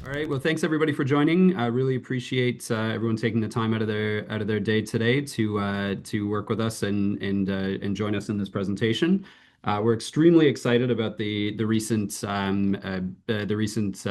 All right. Well, thanks everybody for joining. I really appreciate everyone taking the time out of their day today to work with us and join us in this presentation. We're extremely excited about the recent announcements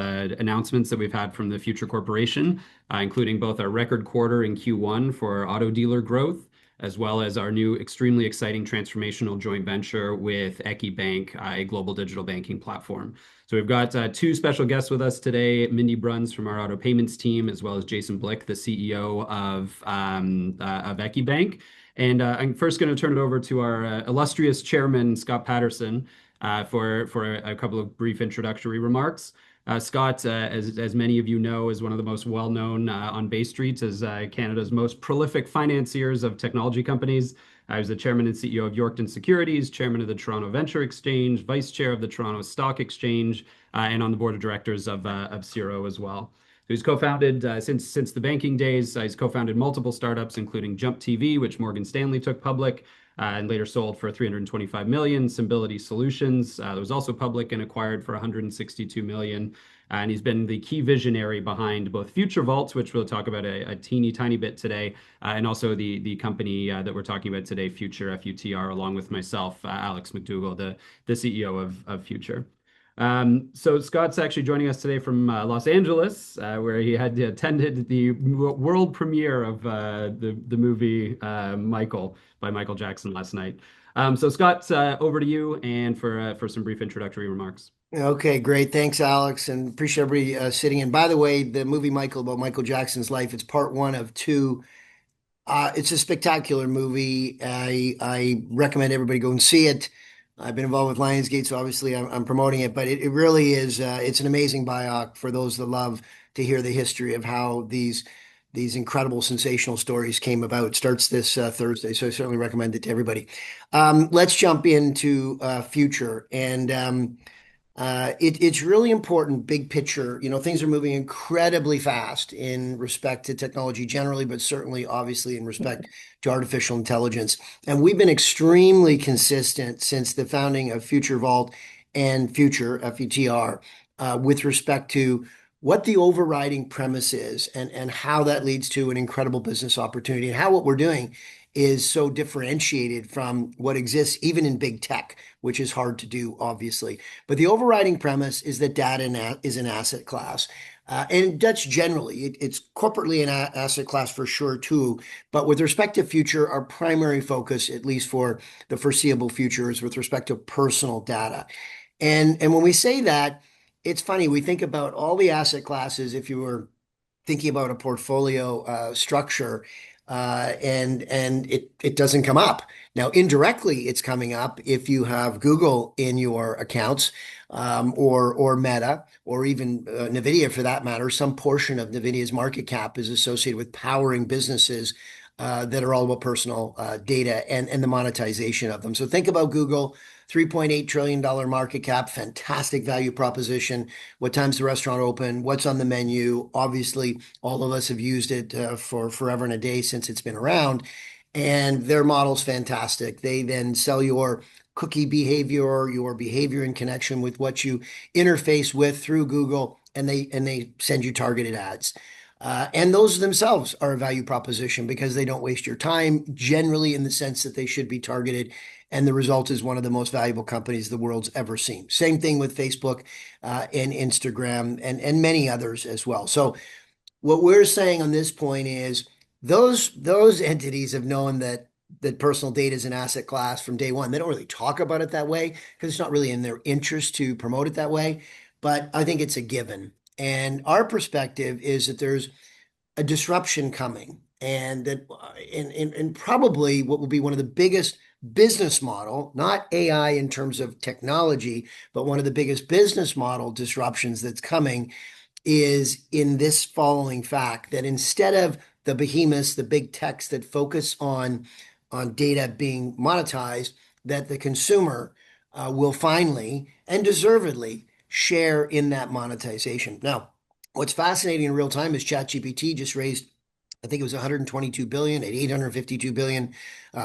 that we've had from the FUTR Corporation, including both our record quarter in Q1 for auto dealer growth, as well as our new extremely exciting transformational joint venture with EQIBank, a global digital banking platform. So we've got two special guests with us today, Mindy Bruns from our auto payments team, as well as Jason Blick, the CEO of EQIBank. And I'm first going to turn it over to our illustrious chairman, Scott Paterson, for a couple of brief introductory remarks. Scott, as many of you know, is one of the most well-known on Bay Street as Canada's most prolific financiers of technology companies. I was the chairman and CEO of Yorkton Securities, chairman of the Toronto Venture Exchange, vice chair of the Toronto Stock Exchange, and on the board of directors of Xero as well. So he's co-founded since the banking days. He's co-founded multiple startups, including Jump TV, which Morgan Stanley took public and later sold for 325 million. Symbility Solutions that was also public and acquired for 162 million. And he's been the key visionary behind both FUTR Vault, which we'll talk about a teeny tiny bit today, and also the company that we're talking about today, FUTR, FUTR, along with myself, Alex McDougall, the CEO of FUTR. So Scott's actually joining us today from Los Angeles, where he had attended the world premiere of the movie Michael by Michael Jackson last night. So Scott, over to you and for some brief introductory remarks. Okay, great. Thanks, Alex, and appreciate everybody sitting in. By the way, the movie Michael about Michael Jackson's life, it's part one of two. It's a spectacular movie. I recommend everybody go and see it. I've been involved with Lionsgate, so obviously I'm promoting it, but it really is, it's an amazing biopic for those that love to hear the history of how these incredible sensational stories came about. It starts this Thursday, so I certainly recommend it to everybody. Let's jump into FUTR. And it's really important, big picture. You know, things are moving incredibly fast in respect to technology generally, but certainly, obviously, in respect to artificial intelligence. And we've been extremely consistent since the founding of FUTR Vault and FUTR, FUTR, with respect to what the overriding premise is and how that leads to an incredible business opportunity, and how what we're doing is so differentiated from what exists even in big tech, which is hard to do, obviously. But the overriding premise is that data is an asset class. And that's generally, it's corporately an asset class for sure too. But with respect to FUTR, our primary focus, at least for the foreseeable future, is with respect to personal data. And when we say that, it's funny, we think about all the asset classes, if you were thinking about a portfolio structure, and it doesn't come up. Now, indirectly, it's coming up if you have Google in your accounts, or Meta, or even NVIDIA for that matter. Some portion of NVIDIA's market cap is associated with powering businesses that are all about personal data and the monetization of them. So think about Google. $3.8 trillion market cap, fantastic value proposition. What time's the restaurant open? What's on the menu? Obviously, all of us have used it for forever and a day since it's been around. And their model's fantastic. They then sell your cookie behavior, your behavior in connection with what you interface with through Google, and they send you targeted ads. And those themselves are a value proposition because they don't waste your time, generally in the sense that they should be targeted. And the result is one of the most valuable companies the world's ever seen. Same thing with Facebook and Instagram and many others as well. So what we're saying on this point is those entities have known that personal data is an asset class from day one. They don't really talk about it that way because it's not really in their interest to promote it that way. But I think it's a given. And our perspective is that there's a disruption coming, and that and probably what will be one of the biggest business model, not AI in terms of technology, but one of the biggest business model disruptions that's coming is in this following fact, that instead of the behemoths, the big techs that focus on data being monetized, that the consumer will finally and deservedly share in that monetization. Now, what's fascinating in real time is ChatGPT just raised, I think it was 122 billion at 852 billion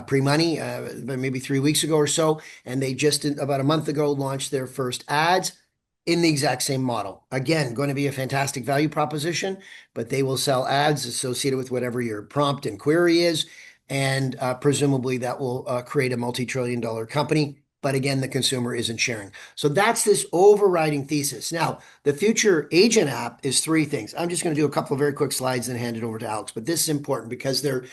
pre-money, maybe 3 weeks ago or so. And they just about a month ago launched their first ads. in the exact same model. Again, going to be a fantastic value proposition, but they will sell ads associated with whatever your prompt and query is. And presumably that will create a multi-trillion-dollar company. But again, the consumer isn't sharing. So that's this overriding thesis. Now, the FUTR Agent App is three things. I'm just going to do a couple of very quick slides and hand it over to Alex. But this is important because they're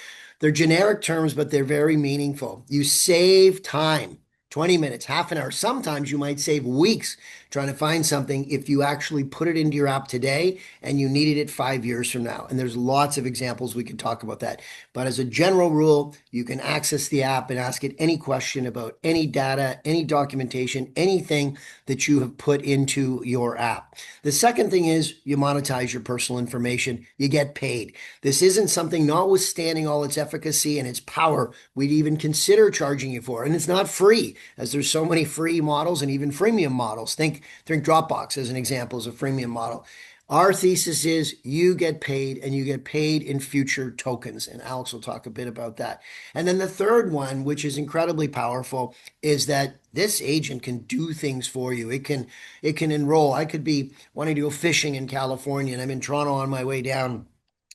generic terms, but they're very meaningful. You save time. 20 minutes, half an hour. Sometimes you might save weeks trying to find something if you actually put it into your app today and you needed it 5 years from now. And there's lots of examples we can talk about that. But as a general rule, you can access the app and ask it any question about any data, any documentation, anything that you have put into your app. The second thing is you monetize your personal information. You get paid. This isn't something, notwithstanding all its efficacy and its power, we'd even consider charging you for. And it's not free, as there's so many free models and even freemium models. Think Dropbox as an example as a freemium model. Our thesis is you get paid, and you get paid in FUTR tokens. And Alex will talk a bit about that. And then the third one, which is incredibly powerful, is that this agent can do things for you. It can enroll. I could be wanting to go fishing in California, and I'm in Toronto on my way down,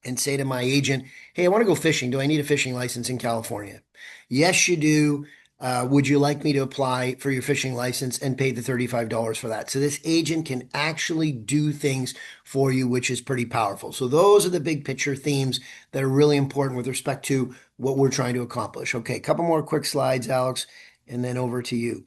and say to my agent, hey, I want to go fishing. Do I need a fishing license in California? Yes, you do. Would you like me to apply for your fishing license and pay the $35 for that? So this agent can actually do things for you, which is pretty powerful. So those are the big picture themes that are really important with respect to what we're trying to accomplish. Okay, a couple more quick slides, Alex, and then over to you.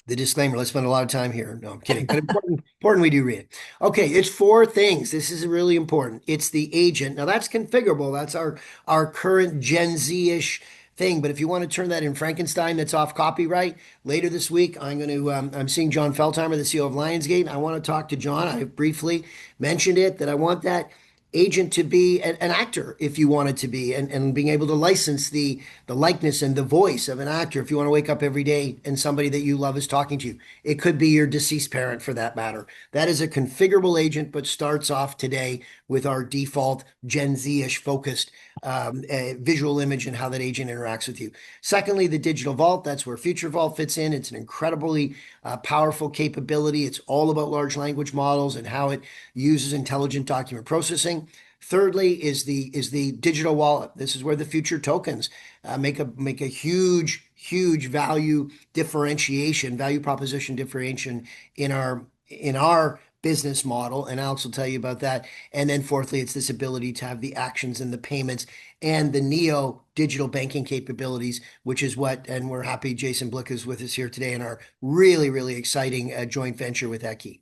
The disclaimer, let's spend a lot of time here. No, I'm kidding, but important we do read it. Okay, it's four things. This is really important. It's the agent. Now that's configurable. That's our current Gen Z-ish thing. But if you want to turn that in Frankenstein, that's off copyright. Later this week, I'm seeing John Feldheimer, the CEO of Lionsgate. I want to talk to John. I briefly mentioned it, that I want that agent to be an actor if you want it to be, and being able to license the likeness and the voice of an actor if you want to wake up every day and somebody that you love is talking to you. It could be your deceased parent for that matter. That is a configurable agent, but starts off today with our default Gen Z-ish focused visual image and how that agent interacts with you. Secondly, the digital vault. That's where FUTR Vault fits in. It's an incredibly powerful capability. It's all about large language models and how it uses intelligent document processing. Thirdly is the digital wallet. This is where the FUTR tokens make a huge value proposition differentiation in our business model, and Alex will tell you about that. And then fourthly, it's this ability to have the actions and the payments and the neo digital banking capabilities, which is and we're happy Jason Blick is with us here today in our really exciting joint venture with EQI.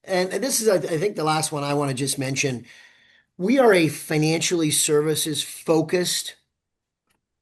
And this is, I think, the last one I want to just mention. We are a financially services focused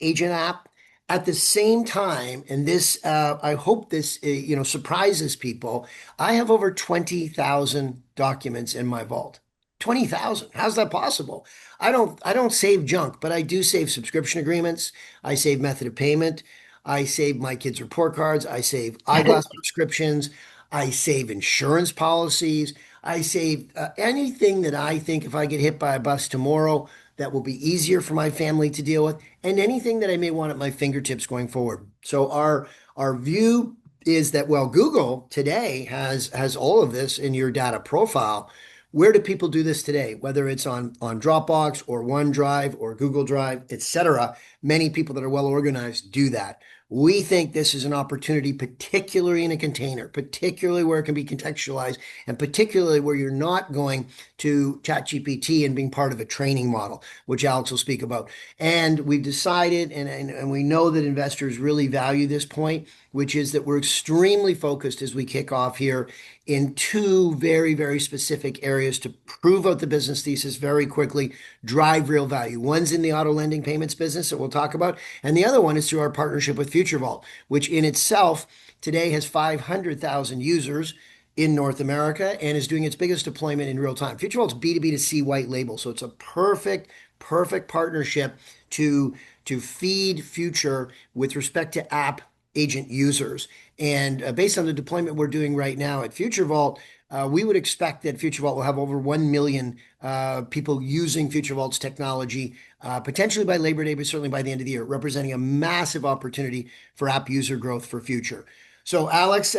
agent app. At the same time, and this, I hope this, surprises people. I have over 20,000 documents in my vault. 20,000. How's that possible? I don't save junk, but I do save subscription agreements. I save method of payment. I save my kids' report cards. I save eyeglass prescriptions. I save insurance policies. I save anything that I think if I get hit by a bus tomorrow, that will be easier for my family to deal with, and anything that I may want at my fingertips going forward. So our view is that, well, Google today has all of this in your data profile. Where do people do this today? Whether it's on Dropbox or OneDrive or Google Drive, etc. Many people that are well organized do that. We think this is an opportunity, particularly in a container, particularly where it can be contextualized, and particularly where you're not going to ChatGPT and being part of a training model, which Alex will speak about. And we've decided, and we know that investors really value this point, which is that we're extremely focused as we kick off here in two very specific areas to prove out the business thesis very quickly, drive real value. One's in the auto lending payments business that we'll talk about, and the other one is through our partnership with FUTR Vault, which in itself today has 500,000 users in North America and is doing its biggest deployment in real time. FUTR Vault's B2B2C white label, so it's a perfect partnership to feed FUTR with respect to app agent users. And based on the deployment we're doing right now at FUTR Vault, we would expect that FUTR Vault will have over 1 million people using FUTR Vault's technology, potentially by Labor Day, but certainly by the end of the year, representing a massive opportunity for app user growth for FUTR. So Alex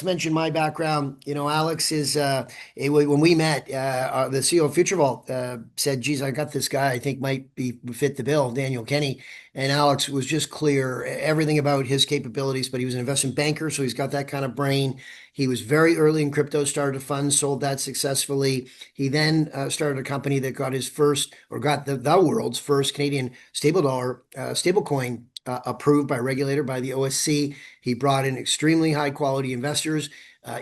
mentioned my background. Alex is when we met, the CEO of Future Vault said, "Geez, I got this guy I think might be fit the bill, Daniel Kenny." And Alex was just clear everything about his capabilities, but he was an investment banker, so he's got that kind of brain. He was very early in crypto, started a fund, sold that successfully. He then started a company that got his first, or got the world's first Canadian stablecoin approved by regulator by the OSC. He brought in extremely high quality investors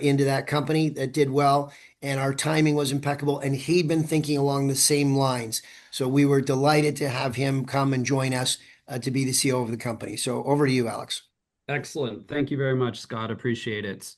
into that company that did well, and our timing was impeccable. And he'd been thinking along the same lines. So we were delighted to have him come and join us to be the CEO of the company. So over to you, Alex. Excellent. Thank you very much, Scott. Appreciate it.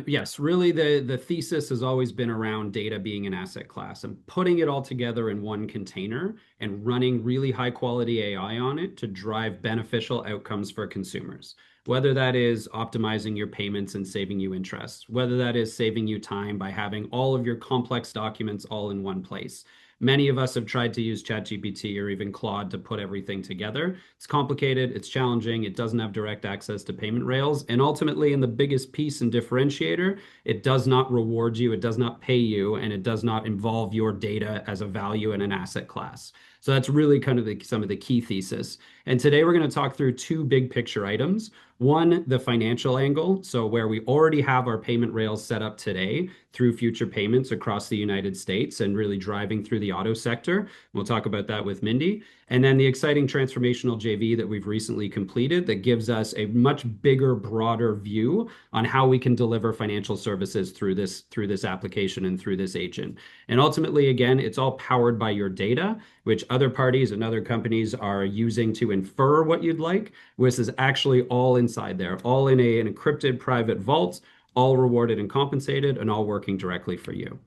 Yes, really the thesis has always been around data being an asset class and putting it all together in one container and running really high quality AI on it to drive beneficial outcomes for consumers. Whether that is optimizing your payments and saving you interest, whether that is saving you time by having all of your complex documents all in one place. Many of us have tried to use ChatGPT or even Claude to put everything together. It's complicated, it's challenging, it doesn't have direct access to payment rails, and ultimately, in the biggest piece and differentiator, it does not reward you, it does not pay you, and it does not involve your data as a value in an asset class. So that's really kind of some of the key thesis. And today we're going to talk through two big picture items. One, the financial angle, so where we already have our payment rails set up today through FUTR Payments across the United States and really driving through the auto sector. We'll talk about that with Mindy. And then the exciting transformational JV that we've recently completed that gives us a much bigger, broader view on how we can deliver financial services through this application and through this agent. And ultimately, again, it's all powered by your data, which other parties and other companies are using to infer what you'd like. This is actually all inside there, all in an encrypted private vault, all rewarded and compensated, and all working directly for you.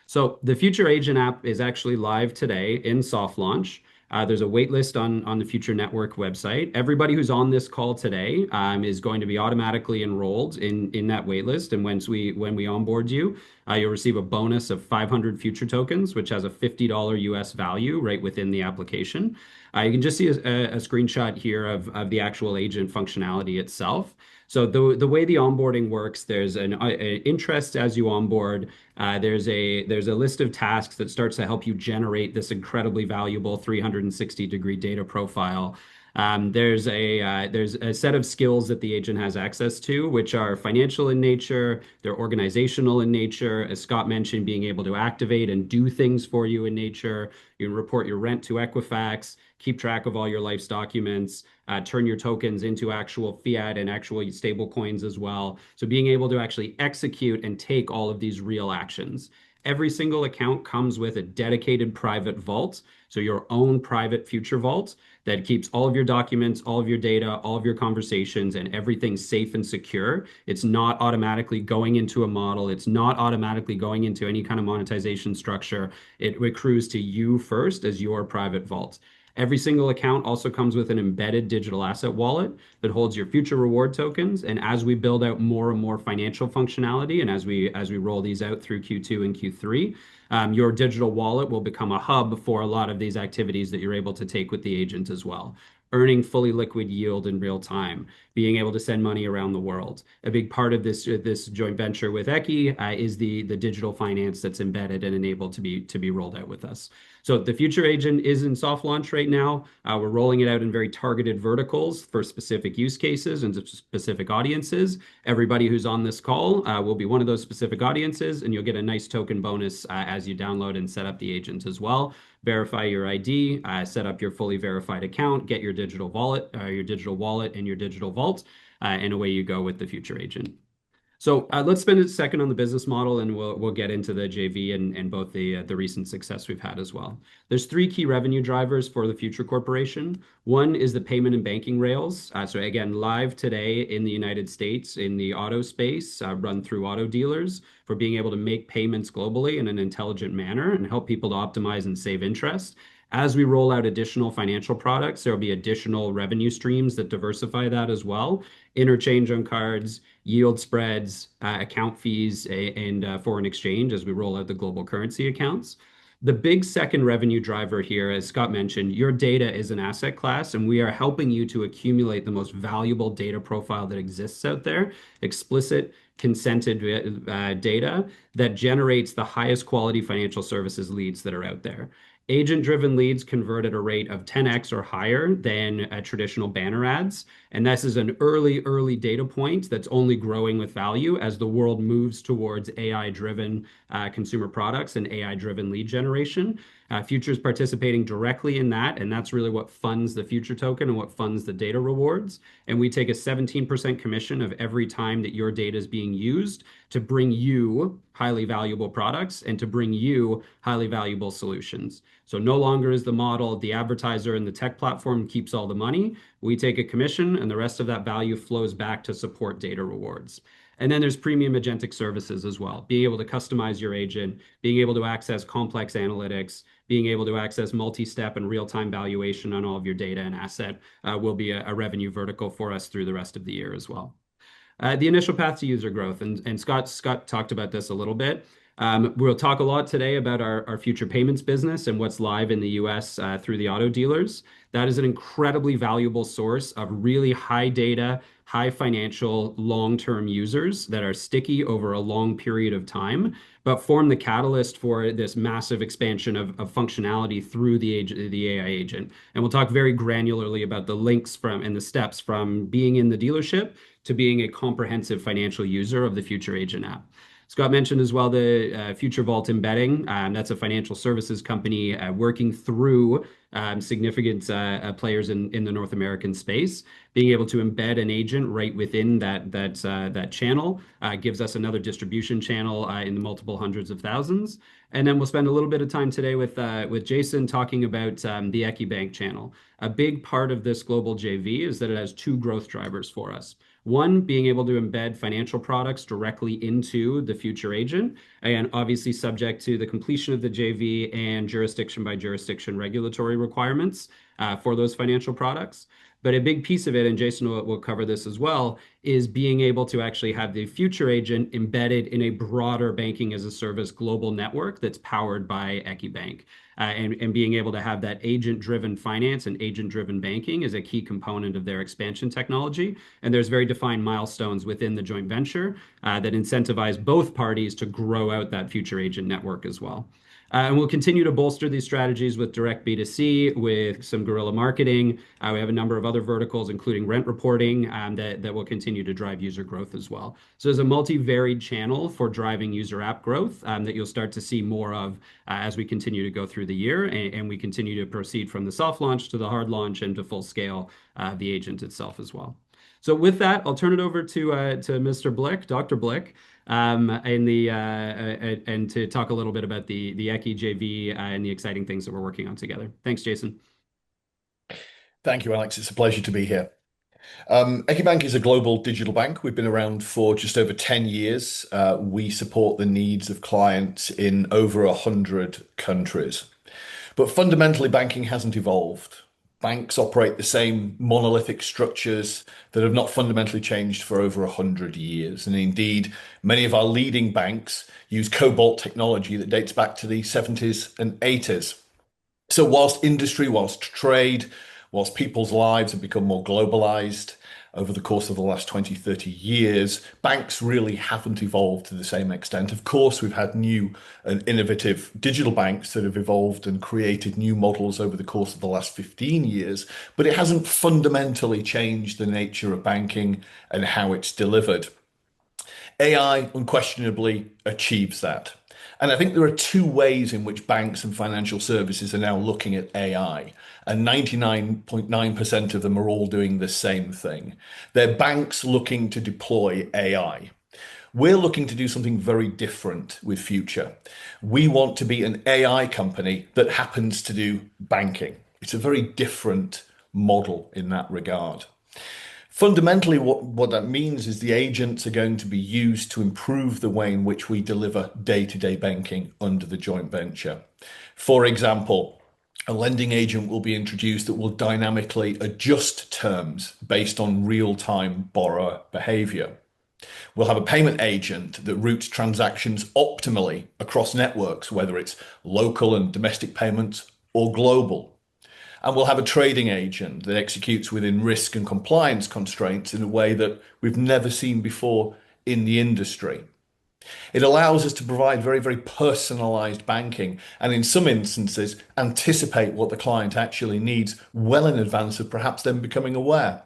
So the FUTR Agent App is actually live today in soft launch. There's a wait list on the FUTR Network website. Everybody who's on this call today is going to be automatically enrolled in that wait list. And when we onboard you, you'll receive a bonus of 500 FUTR tokens, which has a $50 US value right within the application. You can just see a screenshot here of the actual agent functionality itself. So the way the onboarding works, there's an interest as you onboard. There's a list of tasks that starts to help you generate this incredibly valuable 360-degree data profile. There's a set of skills that the agent has access to, which are financial in nature, they're organizational in nature, as Scott mentioned, being able to activate and do things for you in nature. You can report your rent to Equifax, keep track of all your life's documents, turn your tokens into actual fiat and actual stable coins as well. So being able to actually execute and take all of these real actions. Every single account comes with a dedicated private vault, so your own private FUTR vault that keeps all of your documents, all of your data, all of your conversations, and everything safe and secure. It's not automatically going into a model. It's not automatically going into any kind of monetization structure. It accrues to you first as your private vault. Every single account also comes with an embedded digital asset wallet that holds your future reward tokens. And as we build out more and more financial functionality, and as we roll these out through Q2 and Q3, your digital wallet will become a hub for a lot of these activities that you're able to take with the agent as well. Earning fully liquid yield in real time, being able to send money around the world. A big part of this joint venture with EQI is the digital finance that's embedded and enabled to be rolled out with us. So the FUTR Agent is in soft launch right now. We're rolling it out in very targeted verticals for specific use cases and specific audiences. Everybody who's on this call will be one of those specific audiences, and you'll get a nice token bonus as you download and set up the agent as well. Verify your ID, set up your fully verified account, get your digital wallet and your digital vault, and away you go with the FUTR Agent. So let's spend a second on the business model, and we'll get into the JV and both the recent success we've had as well. There's three key revenue drivers for the FUTR Corporation. One is the payment and banking rails. So again, live today in the United States in the auto space, run through auto dealers for being able to make payments globally in an intelligent manner and help people to optimize and save interest. As we roll out additional financial products, there will be additional revenue streams that diversify that as well. Interchange on cards, yield spreads, account fees, and foreign exchange as we roll out the global currency accounts. The big second revenue driver here, as Scott mentioned, your data is an asset class, and we are helping you to accumulate the most valuable data profile that exists out there, explicit, consented data that generates the highest quality financial services leads that are out there. Agent-driven leads convert at a rate of 10x or higher than traditional banner ads. And this is an early data point that's only growing with value as the world moves towards AI-driven consumer products and AI-driven lead generation. Future's participating directly in that, and that's really what funds the Future token and what funds the data rewards. And we take a 17% commission of every time that your data is being used to bring you highly valuable products and to bring you highly valuable solutions. So no longer is the model the advertiser and the tech platform keeps all the money. We take a commission, and the rest of that value flows back to support data rewards. And then there's premium agentic services as well, being able to customize your agent, being able to access complex analytics, being able to access multi-step and real-time valuation on all of your data and asset will be a revenue vertical for us through the rest of the year as well. The initial path to user growth, and Scott talked about this a little bit. We'll talk a lot today about our FUTR Payments business and what's live in the US through the auto dealers. That is an incredibly valuable source of really high data, high financial, long-term users that are sticky over a long period of time, but form the catalyst for this massive expansion of functionality through the AI agent. And we'll talk very granularly about the links from and the steps from being in the dealership to being a comprehensive financial user of the FUTR Agent App. Scott mentioned as well the FUTR Vault embedding. That's a financial services company working through significant players in the North American space. Being able to embed an agent right within that channel gives us another distribution channel in the multiple hundreds of thousands. And then we'll spend a little bit of time today with Jason talking about the EQIBank channel. A big part of this global JV is that it has two growth drivers for us. One, being able to embed financial products directly into the FUTR agent, and obviously subject to the completion of the JV and jurisdiction by jurisdiction regulatory requirements for those financial products. But a big piece of it, and Jason will cover this as well, is being able to actually have the FUTR agent embedded in a broader banking as a service global network that's powered by EQIBank. And being able to have that agent-driven finance and agent-driven banking is a key component of their expansion technology. And there's very defined milestones within the joint venture that incentivize both parties to grow out that FUTR agent network as well. And we'll continue to bolster these strategies with direct B2C, with some guerrilla marketing. We have a number of other verticals, including rent reporting, that will continue to drive user growth as well. So there's a multi-varied channel for driving user app growth that you'll start to see more of as we continue to go through the year and we continue to proceed from the soft launch to the hard launch and to full scale the agent itself as well. So with that, I'll turn it over to Mr. Blick, Dr. Blick, and to talk a little bit about the EQI JV and the exciting things that we're working on together. Thanks, Jason. Thank you, Alex. It's a pleasure to be here. EQIBank is a global digital bank. We've been around for just over 10 years. We support the needs of clients in over 100 countries. But fundamentally, banking hasn't evolved. Banks operate the same monolithic structures that have not fundamentally changed for over 100 years. And indeed, many of our leading banks use COBOL technology that dates back to the 70s and 80s. So whilst industry, whilst trade, whilst people's lives have become more globalized over the course of the last 20, 30 years, banks really haven't evolved to the same extent. Of course, we've had new and innovative digital banks that have evolved and created new models over the course of the last 15 years, but it hasn't fundamentally changed the nature of banking and how it's delivered. AI unquestionably achieves that. And I think there are two ways in which banks and financial services are now looking at AI. And 99.9% of them are all doing the same thing. They're banks looking to deploy AI. We're looking to do something very different with FUTR. We want to be an AI company that happens to do banking. It's a very different model in that regard. Fundamentally, what that means is the agents are going to be used to improve the way in which we deliver day-to-day banking under the joint venture. For example, a lending agent will be introduced that will dynamically adjust terms based on real-time borrower behavior. We'll have a payment agent that routes transactions optimally across networks, whether it's local and domestic payments or global. And we'll have a trading agent that executes within risk and compliance constraints in a way that we've never seen before in the industry. It allows us to provide very, very personalized banking and, in some instances, anticipate what the client actually needs well in advance of perhaps them becoming aware.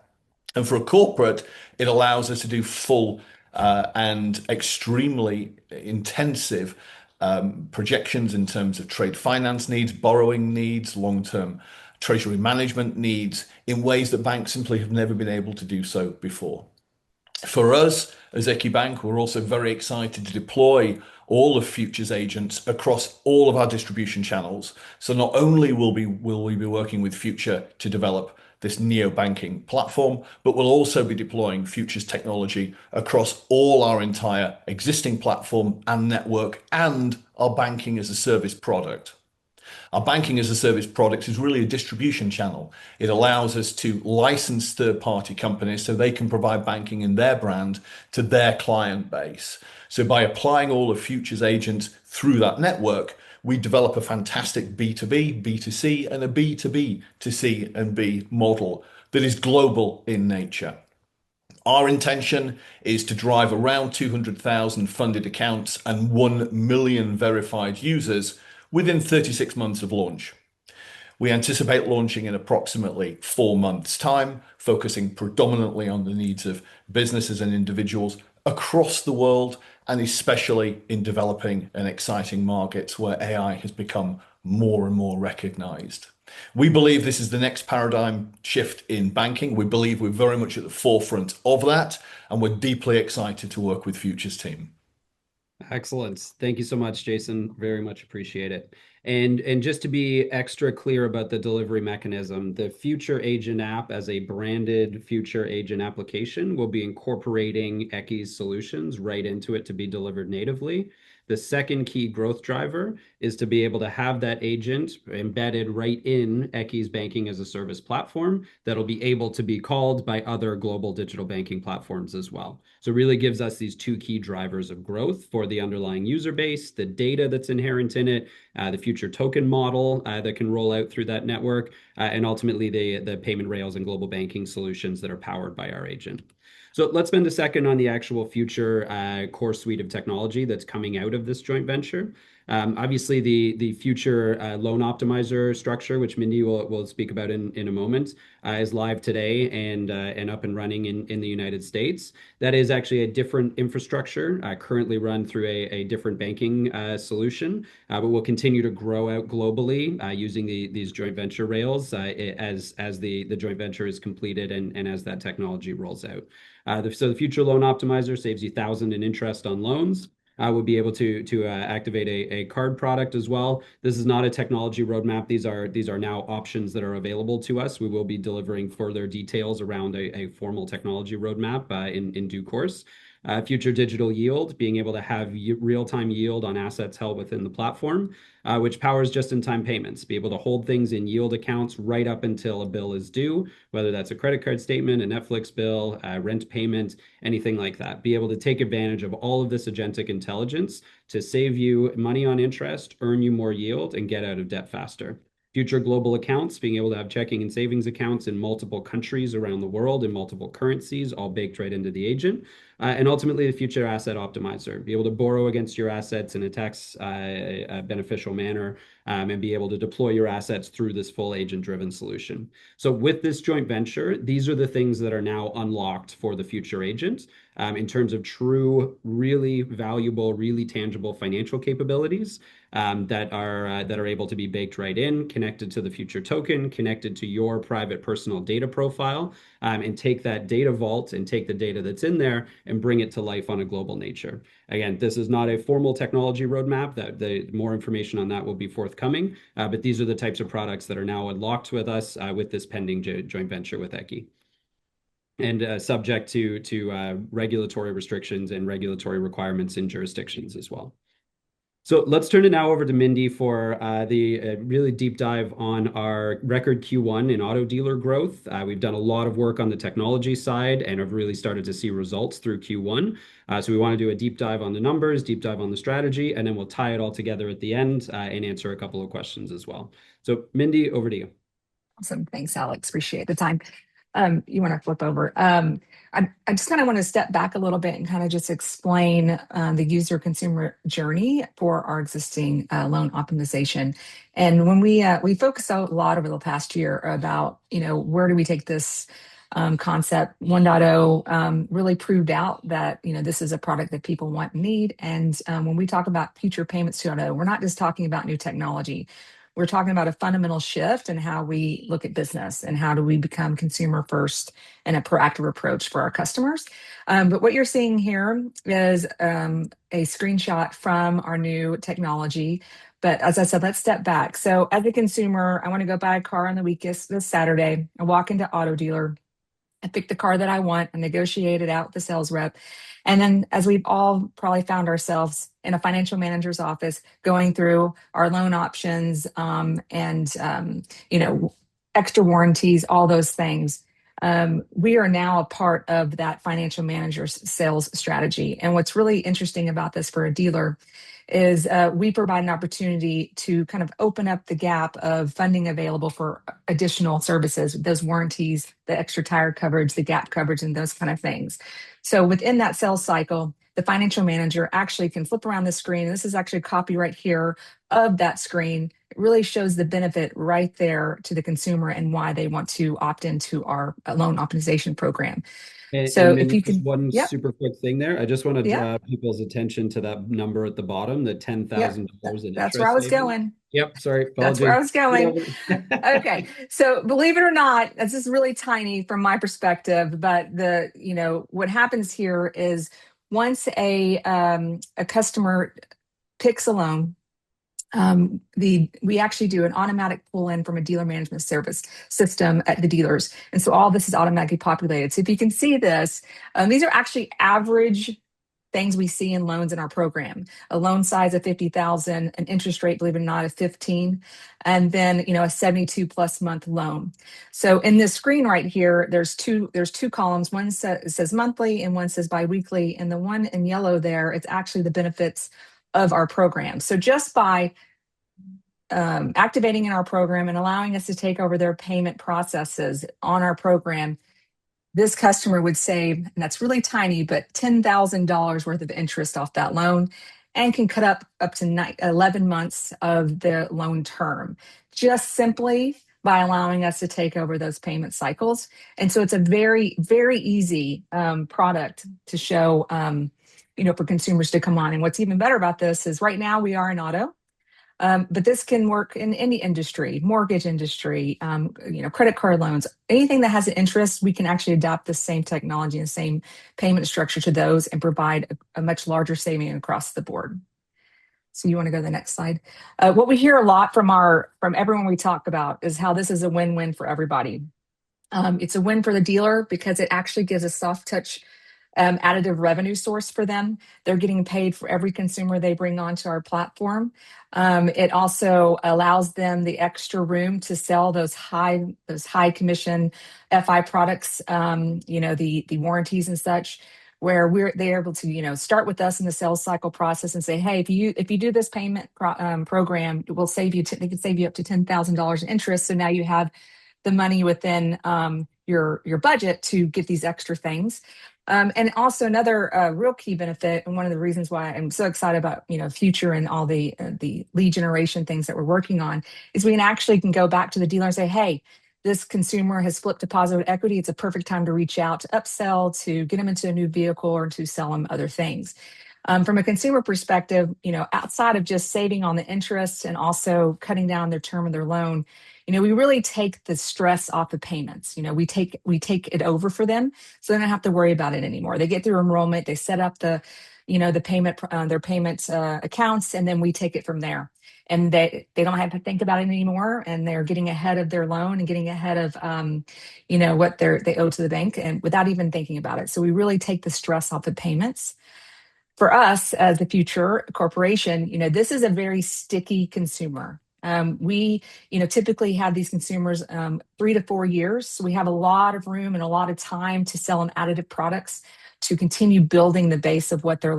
And for a corporate, it allows us to do full and extremely intensive projections in terms of trade finance needs, borrowing needs, long-term treasury management needs in ways that banks simply have never been able to do so before. For us as EQIBank, we're also very excited to deploy all of Future's agents across all of our distribution channels. So not only will we be working with Future to develop this neo-banking platform, but we'll also be deploying Future's technology across all our entire existing platform and network and our banking as a service product. Our banking as a service product is really a distribution channel. It allows us to license third-party companies so they can provide banking in their brand to their client base. So by applying all of Future's agents through that network, we develop a fantastic B2B, B2C, and a B2B to C and B model that is global in nature. Our intention is to drive around 200,000 funded accounts and 1 million verified users within 36 months of launch. We anticipate launching in approximately 4 months' time, focusing predominantly on the needs of businesses and individuals across the world, and especially in developing and exciting markets where AI has become more and more recognized. We believe this is the next paradigm shift in banking. We believe we're very much at the forefront of that, and we're deeply excited to work with Future's team. Excellent. Thank you so much, Jason. Very much appreciate it. And just to be extra clear about the delivery mechanism, the FUTR Agent App as a branded FUTR Agent application will be incorporating EQI's solutions right into it to be delivered natively. The second key growth driver is to be able to have that agent embedded right in EQI's banking as a service platform that'll be able to be called by other global digital banking platforms as well. So it really gives us these two key drivers of growth for the underlying user base, the data that's inherent in it, the future token model that can roll out through that network, and ultimately the payment rails and global banking solutions that are powered by our agent. So let's spend a second on the actual FUTR core suite of technology that's coming out of this joint venture. Obviously, the FUTR loan optimizer structure, which Mindy will speak about in a moment, is live today and up and running in the United States. That is actually a different infrastructure currently run through a different banking solution, but we'll continue to grow out globally using these joint venture rails as the joint venture is completed and as that technology rolls out. So the FUTR loan optimizer saves you 1,000 in interest on loans. We'll be able to activate a card product as well. This is not a technology roadmap. These are now options that are available to us. We will be delivering further details around a formal technology roadmap in due course. FUTR Digital Yield, being able to have real-time yield on assets held within the platform, which powers just-in-time payments, be able to hold things in yield accounts right up until a bill is due, whether that's a credit card statement, a Netflix bill, a rent payment, anything like that. Be able to take advantage of all of this agentic intelligence to save you money on interest, earn you more yield, and get out of debt faster. FUTR Global Accounts, being able to have checking and savings accounts in multiple countries around the world in multiple currencies, all baked right into the agent. And ultimately, the FUTR Asset Optimizer, be able to borrow against your assets in a tax beneficial manner and be able to deploy your assets through this full agent-driven solution. So with this joint venture, these are the things that are now unlocked for the FUTR agent in terms of true, really valuable, really tangible financial capabilities that are able to be baked right in, connected to the FUTR token, connected to your private personal data profile, and take that data vault and take the data that's in there and bring it to life on a global nature. Again, this is not a formal technology roadmap. That the more information on that will be forthcoming, but these are the types of products that are now unlocked with us with this pending joint venture with EQI. And subject to regulatory restrictions and regulatory requirements in jurisdictions as well. So let's turn it now over to Mindy for the really deep dive on our record Q1 in auto dealer growth. We've done a lot of work on the technology side and have really started to see results through Q1. So we want to do a deep dive on the numbers, deep dive on the strategy, and then we'll tie it all together at the end and answer a couple of questions as well. So Mindy, over to you. Awesome. Thanks, Alex. Appreciate the time. You want to flip over. I just kind of want to step back a little bit and kind of just explain the user consumer journey for our existing loan optimization. And when we focused a lot over the past year about, where do we take this concept 1.0 really proved out that, this is a product that people want and need. And when we talk about FUTR Payments 2.0, we're not just talking about new technology. We're talking about a fundamental shift in how we look at business and how do we become consumer first and a proactive approach for our customers. But what you're seeing here is a screenshot from our new technology. But as I said, let's step back. So as a consumer, I want to go buy a car on the weekend this Saturday. I walk into auto dealer. I pick the car that I want and negotiate it out with the sales rep. And then, as we've all probably found ourselves in a financial manager's office, going through our loan options extra warranties, all those things. We are now a part of that financial manager's sales strategy. And what's really interesting about this for a dealer is we provide an opportunity to kind of open up the gap of funding available for additional services, those warranties, the extra tire coverage, the gap coverage, and those kind of things. So within that sales cycle, the financial manager actually can flip around the screen. This is actually a copy right here of that screen. It really shows the benefit right there to the consumer and why they want to opt into our loan optimization program. So And if you just can, one yep, super quick thing there. I just want to yep, draw people's attention to that number at the bottom, the yep. $10,000 in That's where I interest was savings. going. Yep, sorry, That's where I apologies. was going. Okay. So believe it or not, this is really tiny from my perspective, but what happens here is once a customer picks a loan, we actually do an automatic pull in from a dealer management service system at the dealers. And so all this is automatically populated. So if you can see this, these are actually average things we see in loans in our program. A loan size of 50,000, an interest rate, believe it or not, of 15, and then a 72 plus month loan. So in this screen right here, there's two columns. One says monthly and one says biweekly. And the one in yellow there, it's actually the benefits of our program. So just by activating in our program and allowing us to take over their payment processes on our program, this customer would save, and that's really tiny, but $10,000 worth of interest off that loan and can cut up to 11 months of the loan term, just simply by allowing us to take over those payment cycles. And so it's a very, very easy product to show, for consumers to come on. And what's even better about this is right now we are in auto. But this can work in any industry, mortgage industry, credit card loans, anything that has an interest, we can actually adopt the same technology and the same payment structure to those and provide a much larger saving across the board. So you want to go to the next slide. What we hear a lot from everyone we talk about is how this is a win-win for everybody. It's a win for the dealer because it actually gives a soft touch additive revenue source for them. They're getting paid for every consumer they bring onto our platform. It also allows them the extra room to sell those high commission FI products, the warranties and such, where they're able to start with us in the sales cycle process and say, hey, if you do this payment program, it will save you. They can save you up to $10,000 in interest. So now you have the money within your budget to get these extra things. And also another real key benefit, and one of the reasons why I'm so excited about FUTR and all the lead generation things that we're working on, is we can go back to the dealer and say, hey, this consumer has flipped to positive equity. It's a perfect time to reach out, to upsell, to get them into a new vehicle, or to sell them other things. From a consumer perspective, outside of just saving on the interest and also cutting down their term of their loan, we really take the stress off the payments. We take it over for them, so they don't have to worry about it anymore. They get through enrollment, they set up the payment, their payment accounts, and then we take it from there. And they don't have to think about it anymore, and they're getting ahead of their loan and getting ahead of what they owe to the bank, and without even thinking about it. So we really take the stress off the payments. For us as the FUTR Corporation, this is a very sticky consumer. We, typically have these consumers 3 to 4 years. So we have a lot of room and a lot of time to sell them additive products to continue building the base of what their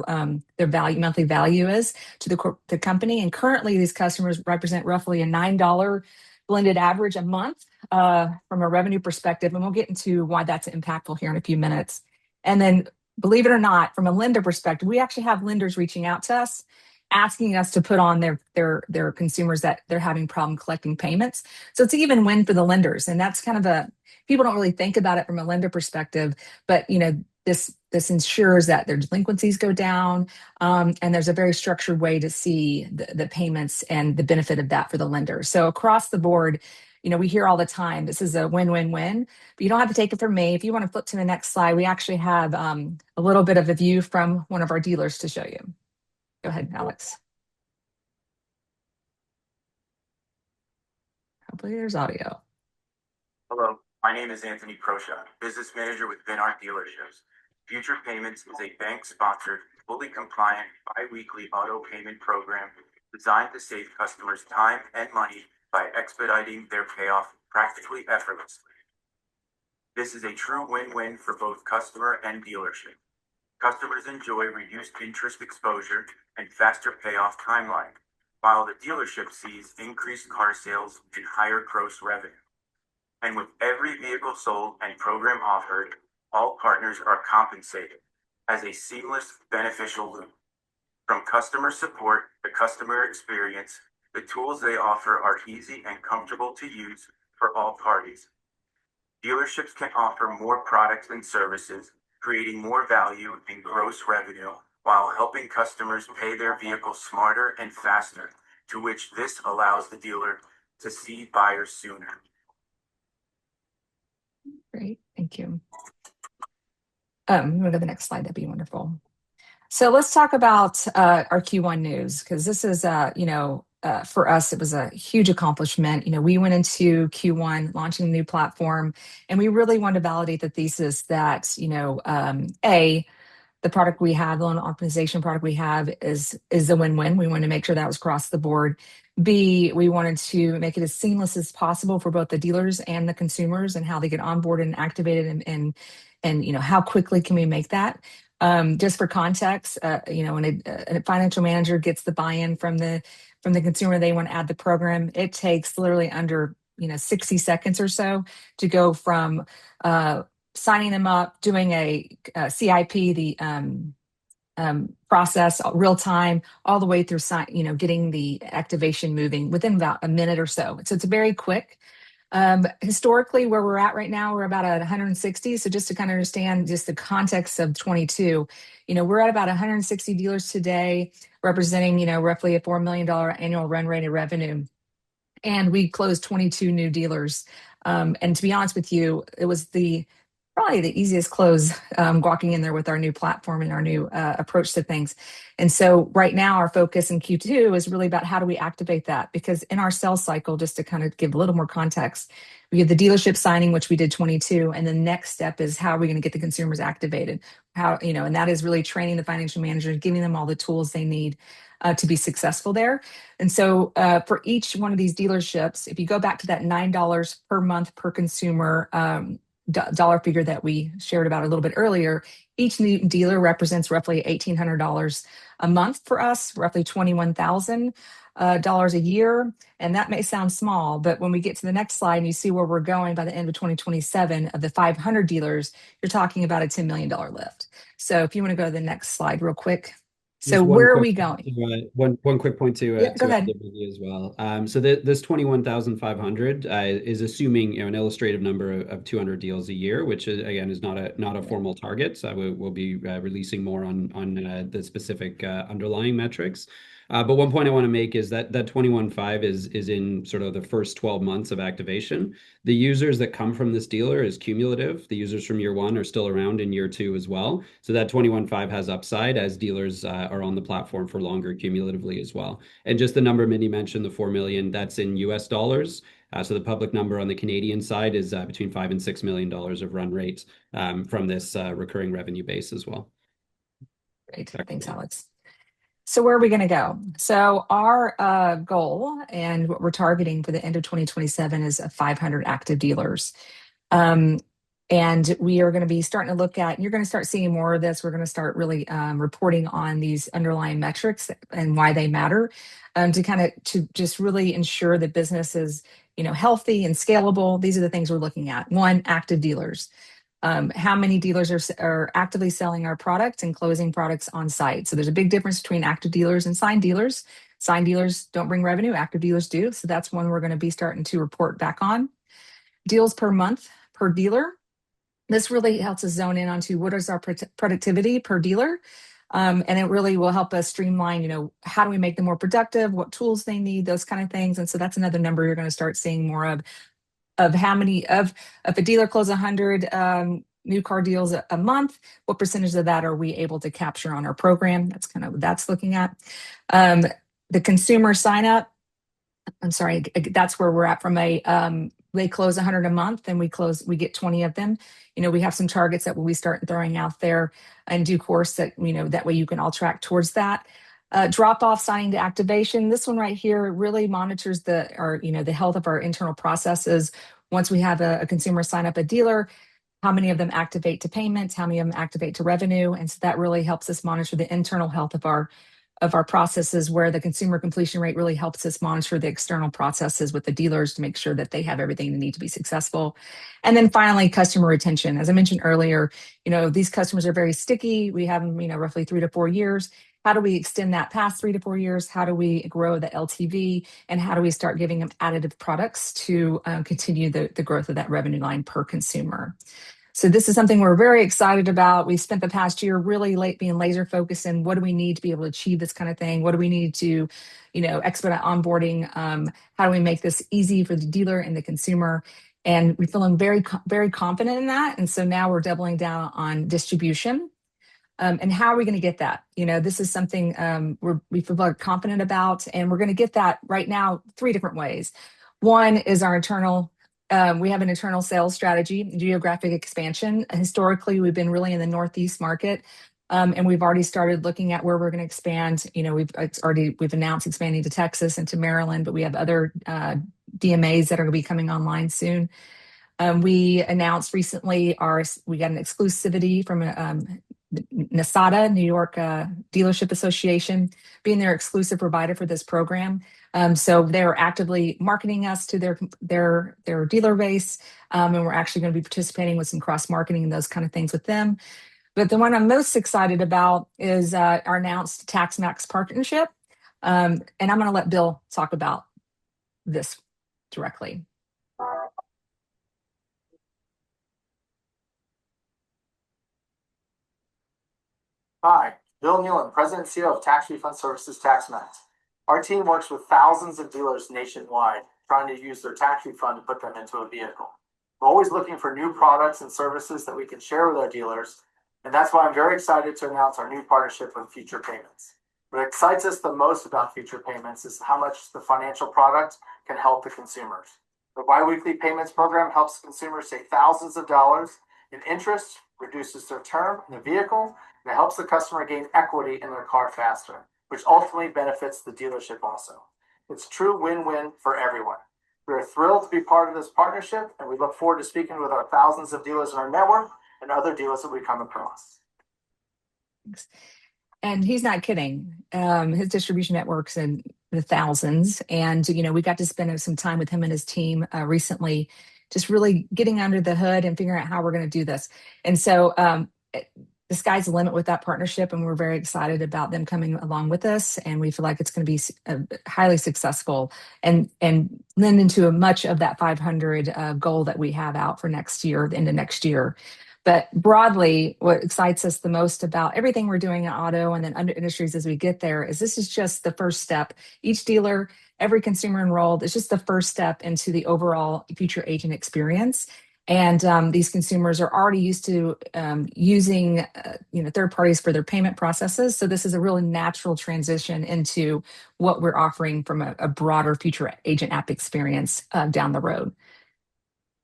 monthly value is to the company. And currently, these customers represent roughly a $9 blended average a month from a revenue perspective. And we'll get into why that's impactful here in a few minutes. And then, believe it or not, from a lender perspective, we actually have lenders reaching out to us, asking us to put on their consumers that they're having problem collecting payments. So it's an even win for the lenders. And that's kind of people don't really think about it from a lender perspective, but this ensures that their delinquencies go down, and there's a very structured way to see the payments and the benefit of that for the lender. So across the board, we hear all the time, this is a win-win-win, but you don't have to take it from me. If you want to flip to the next slide, we actually have a little bit of a view from one of our dealers to show you. Go ahead, Alex. Hopefully there's audio. Hello, my name is Anthony Prosha, business manager with Vinart Dealerships. FUTR Payments is a bank-sponsored, fully compliant, bi-weekly auto payment program designed to save customers time and money by expediting their payoff practically effortlessly. This is a true win-win for both customer and dealership. Customers enjoy reduced interest exposure and faster payoff timeline, while the dealership sees increased car sales and higher gross revenue. And with every vehicle sold and program offered, all partners are compensated as a seamless, beneficial loop. From customer support to customer experience, the tools they offer are easy and comfortable to use for all parties. Dealerships can offer more products and services, creating more value and gross revenue while helping customers pay their vehicles smarter and faster, to which this allows the dealer to see buyers sooner. Great, thank you. You want to go to the next slide? That'd be wonderful. So let's talk about our Q1 news, because this is, for us, it was a huge accomplishment. We went into Q1 launching a new platform, and we really wanted to validate the thesis that, the product we have, the loan optimization product we have is a win-win. We wanted to make sure that was across the board. B, we wanted to make it as seamless as possible for both the dealers and the consumers and how they get onboarded and activated and how quickly can we make that. Just for context, when a financial manager gets the buy-in from the consumer, they want to add the program. It takes literally under 60 seconds or so to go from signing them up, doing a CIP, the process real time, all the way through getting the activation moving within about a minute or so. So it's very quick. Historically, where we're at right now, we're about at 160. So just to kind of understand just the context of 22, we're at about 160 dealers today, representing, roughly a $4 million annual run rate of revenue. And we closed 22 new dealers. And to be honest with you, it was probably the easiest close walking in there with our new platform and our new approach to things. And so right now our focus in Q2 is really about how do we activate that? Because in our sales cycle, just to kind of give a little more context, we have the dealership signing, which we did 22. And the next step is how are we going to get the consumers activated? And that is really training the financial manager, giving them all the tools they need to be successful there. And so for each one of these dealerships, if you go back to that $9 per month per consumer dollar figure that we shared about a little bit earlier, each new dealer represents roughly $1,800 a month for us, roughly $21,000 a year. And that may sound small, but when we get to the next slide and you see where we're going by the end of 2027 of the 500 dealers, you're talking about a $10 million lift. So if you want to go to the next slide real quick. So where are we going? One quick point to go ahead. as well. So this 21,500 is assuming an illustrative number of 200 deals a year, which is, again, is not a formal target. So we'll be releasing more on the specific underlying metrics. But one point I want to make is that 21.5 is in sort of the first 12 months of activation. The users that come from this dealer is cumulative. The users from year one are still around in year two as well. So that 21.5 has upside as dealers are on the platform for longer cumulatively as well. And just the number Mindy mentioned, the 4 million, that's in US dollars. So the public number on the Canadian side is between $5 and $6 million of run rate from this recurring revenue base as well. Great. Thanks, Alex. So where are we going to go? So our goal and what we're targeting for the end of 2027 is 500 active dealers. And we are going to be starting to look at, you're going to start seeing more of this. We're going to start really reporting on these underlying metrics and why they matter, to just really ensure that business is, healthy and scalable. These are the things we're looking at. One, active dealers. How many dealers are actively selling our product and closing products on site. So there's a big difference between active dealers and signed dealers. Signed dealers don't bring revenue, active dealers do. So that's one we're going to be starting to report back on. Deals per month per dealer. This really helps us zone in onto what is our productivity per dealer. And it really will help us streamline, how do we make them more productive, what tools they need, those kind of things. And so that's another number you're going to start seeing more of how many if a dealer closes 100 new car deals a month, what percentage of that are we able to capture on our program? That's kind of what that's looking at. The consumer sign up, I'm sorry, that's where we're at from they close 100 a month and we get 20 of them. We have some targets that we start throwing out there in due course that, that way you can all track towards that. Drop off signing to activation. This one right here really monitors the health of our internal processes. Once we have a consumer sign up a dealer, how many of them activate to payments, how many of them activate to revenue. And so that really helps us monitor the internal health of our processes, where the consumer completion rate really helps us monitor the external processes with the dealers to make sure that they have everything they need to be successful. And then finally, customer retention. As I mentioned earlier, these customers are very sticky. We have them, roughly 3 to 4 years. How do we extend that past 3 to 4 years? How do we grow the LTV? And how do we start giving them additive products to continue the growth of that revenue line per consumer? So this is something we're very excited about. We've spent the past year really being laser focused in what do we need to be able to achieve this kind of thing? What do we need to, expedite onboarding? How do we make this easy for the dealer and the consumer? And we're feeling very, very confident in that. And so now we're doubling down on distribution. And how are we going to get that? This is something we feel very confident about, and we're going to get that right now 3 different ways. One is our internal. We have an internal sales strategy, geographic expansion. Historically, we've been really in the Northeast market, and we've already started looking at where we're going to expand. We've announced expanding to Texas and to Maryland, but we have other DMAs that are going to be coming online soon. We announced recently we got an exclusivity from NASADA, New York Dealership Association, being their exclusive provider for this program. So they're actively marketing us to their dealer base, and we're actually going to be participating with some cross marketing and those kind of things with them. But the one I'm most excited about is our announced TaxMax partnership, and I'm going to let Bill talk about this directly. Hi, Bill Nealon, President and CEO of Tax Refund Services TaxMax. Our team works with thousands of dealers nationwide trying to use their tax refund to put them into a vehicle. We're always looking for new products and services that we can share with our dealers, and that's why I'm very excited to announce our new partnership with FUTR Payments. What excites us the most about FUTR Payments is how much the financial product can help the consumers. The biweekly payments program helps consumers save thousands of dollars in interest, reduces their term in the vehicle, and it helps the customer gain equity in their car faster, which ultimately benefits the dealership also. It's true win-win for everyone. We're thrilled to be part of this partnership, and we look forward to speaking with our thousands of dealers in our network and other dealers that we come across. Thanks. And he's not kidding. His distribution network's in the thousands. And, we got to spend some time with him and his team recently, just really getting under the hood and figuring out how we're going to do this. And so the sky's the limit with that partnership, and we're very excited about them coming along with us. And we feel like it's going to be highly successful and lend into much of that 500 goal that we have out for next year, the end of next year. But broadly, what excites us the most about everything we're doing in auto and then under industries as we get there is this is just the first step. Each dealer, every consumer enrolled is just the first step into the overall FUTR agent experience. And these consumers are already used to using third parties for their payment processes. So this is a really natural transition into what we're offering from a broader FUTR Agent App experience down the road.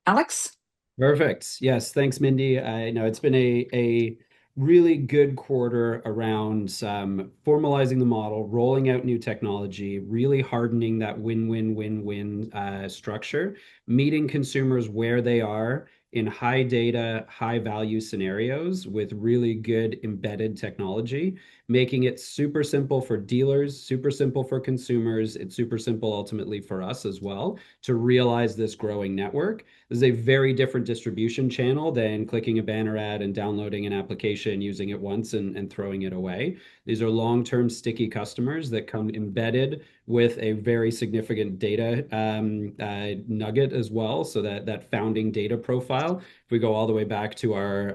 Alex? Perfect. Yes, thanks, Mindy. I know it's been a really good quarter around formalizing the model, rolling out new technology, really hardening that win-win-win-win structure, meeting consumers where they are in high data, high value scenarios with really good embedded technology, making it super simple for dealers, super simple for consumers. It's super simple ultimately for us as well to realize this growing network. This is a very different distribution channel than clicking a banner ad and downloading an application, using it once and throwing it away. These are long-term sticky customers that come embedded with a very significant data nugget as well. So that founding data profile, if we go all the way back to our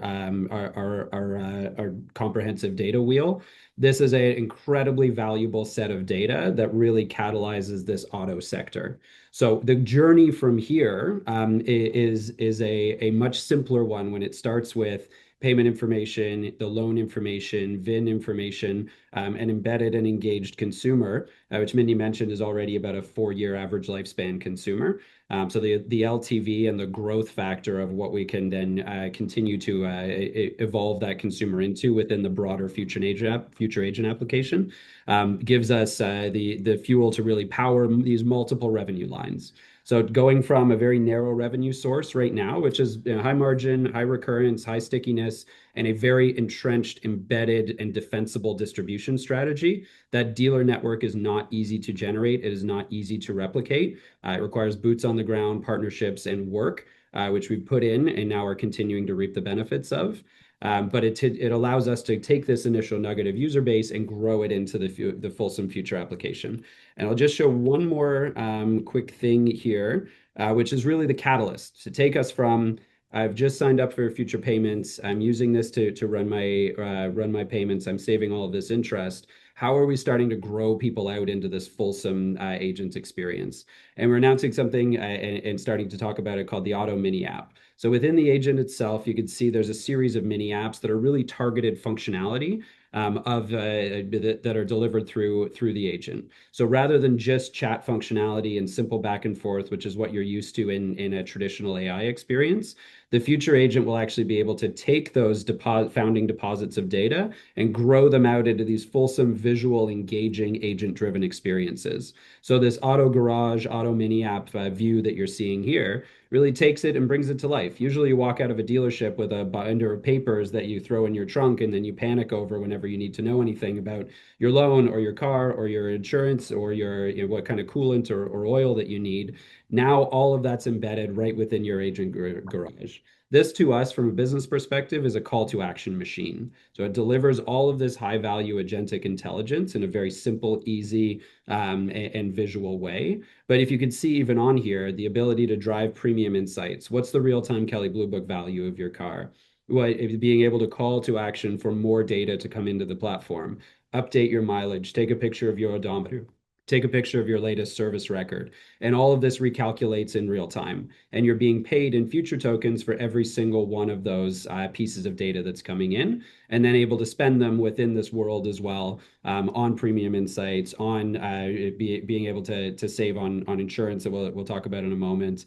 comprehensive data wheel, this is an incredibly valuable set of data that really catalyzes this auto sector. So the journey from here is a much simpler one when it starts with payment information, the loan information, VIN information, an embedded and engaged consumer, which Mindy mentioned is already about a 4-year average lifespan consumer. So the LTV and the growth factor of what we can then continue to evolve that consumer into within the broader FUTR Agent application gives us the fuel to really power these multiple revenue lines. So going from a very narrow revenue source right now, which is high margin, high recurrence, high stickiness, and a very entrenched, embedded, and defensible distribution strategy, that dealer network is not easy to generate. It is not easy to replicate. It requires boots on the ground, partnerships, and work, which we've put in and now are continuing to reap the benefits of. But it allows us to take this initial nugget of user base and grow it into the fulsome FUTR application. And I'll just show one more quick thing here, which is really the catalyst to take us from I've just signed up for FUTR Payments. I'm using this to run my payments. I'm saving all of this interest. How are we starting to grow people out into this fulsome agent experience? And we're announcing something and starting to talk about it called the Auto Mini App. So within the agent itself, you can see there's a series of mini apps that are really targeted functionality that are delivered through the agent. So rather than just chat functionality and simple back and forth, which is what you're used to in a traditional AI experience, the FUTR Agent will actually be able to take those founding deposits of data and grow them out into these fulsome, visual, engaging, agent-driven experiences. So this Auto Garage, Auto Mini App view that you're seeing here really takes it and brings it to life. Usually you walk out of a dealership with a binder of papers that you throw in your trunk and then you panic over whenever you need to know anything about your loan or your car or your insurance or what kind of coolant or oil that you need. Now all of that's embedded right within your agent garage. This to us from a business perspective is a call to action machine. So it delivers all of this high value agentic intelligence in a very simple, easy, and visual way. But if you can see even on here, the ability to drive premium insights, what's the real-time Kelley Blue Book value of your car? Being able to call to action for more data to come into the platform, update your mileage, take a picture of your odometer, take a picture of your latest service record. And all of this recalculates in real time. And you're being paid in future tokens for every single one of those pieces of data that's coming in, and then able to spend them within this world as well on premium insights, on being able to save on insurance that we'll talk about in a moment,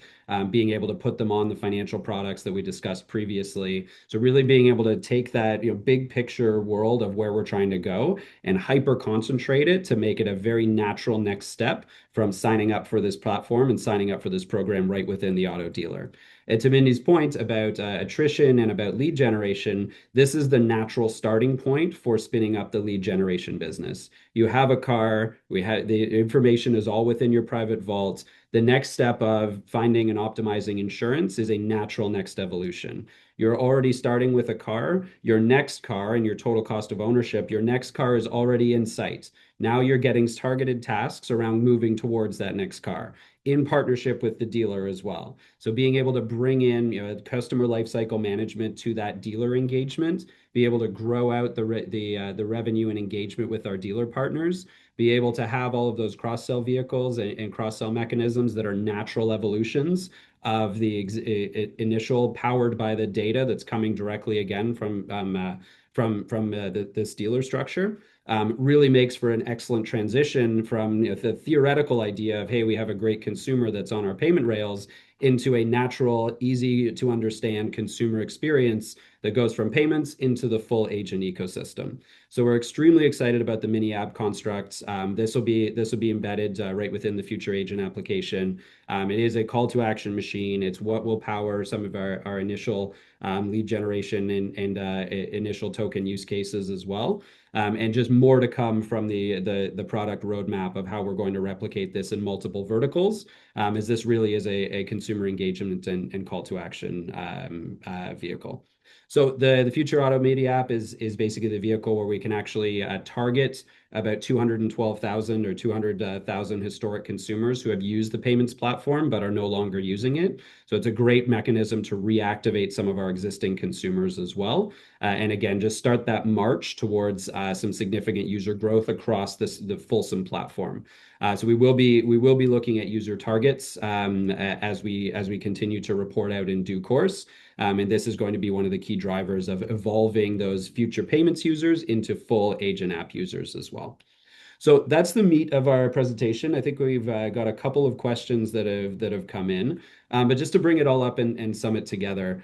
being able to put them on the financial products that we discussed previously. So really being able to take that big picture world of where we're trying to go and hyper concentrate it to make it a very natural next step from signing up for this platform and signing up for this program right within the auto dealer. And to Mindy's point about attrition and about lead generation, this is the natural starting point for spinning up the lead generation business. You have a car, the information is all within your private vault. The next step of finding and optimizing insurance is a natural next evolution. You're already starting with a car. Your next car and your total cost of ownership, your next car is already in sight. Now you're getting targeted tasks around moving towards that next car in partnership with the dealer as well. So being able to bring in customer lifecycle management to that dealer engagement, be able to grow out the revenue and engagement with our dealer partners, be able to have all of those cross-sell vehicles and cross-sell mechanisms that are natural evolutions of the initial powered by the data that's coming directly again from this dealer structure. Really makes for an excellent transition from the theoretical idea of, hey, we have a great consumer that's on our payment rails into a natural, easy to understand consumer experience that goes from payments into the full agent ecosystem. So we're extremely excited about the mini app constructs. This will be embedded right within the FUTR Agent application. It is a call to action machine. It's what will power some of our initial lead generation and initial token use cases as well. And just more to come from the product roadmap of how we're going to replicate this in multiple verticals, as this really is a consumer engagement and call to action vehicle. So the FUTR Auto Media app is basically the vehicle where we can actually target about 212,000 or 200,000 historic consumers who have used the payments platform but are no longer using it. So it's a great mechanism to reactivate some of our existing consumers as well. And again, just start that march towards some significant user growth across the fulsome platform. So we will be looking at user targets as we continue to report out in due course. And this is going to be one of the key drivers of evolving those FUTR Payments users into full agent app users as well. So that's the meat of our presentation. I think we've got a couple of questions that have come in. But just to bring it all up and sum it together,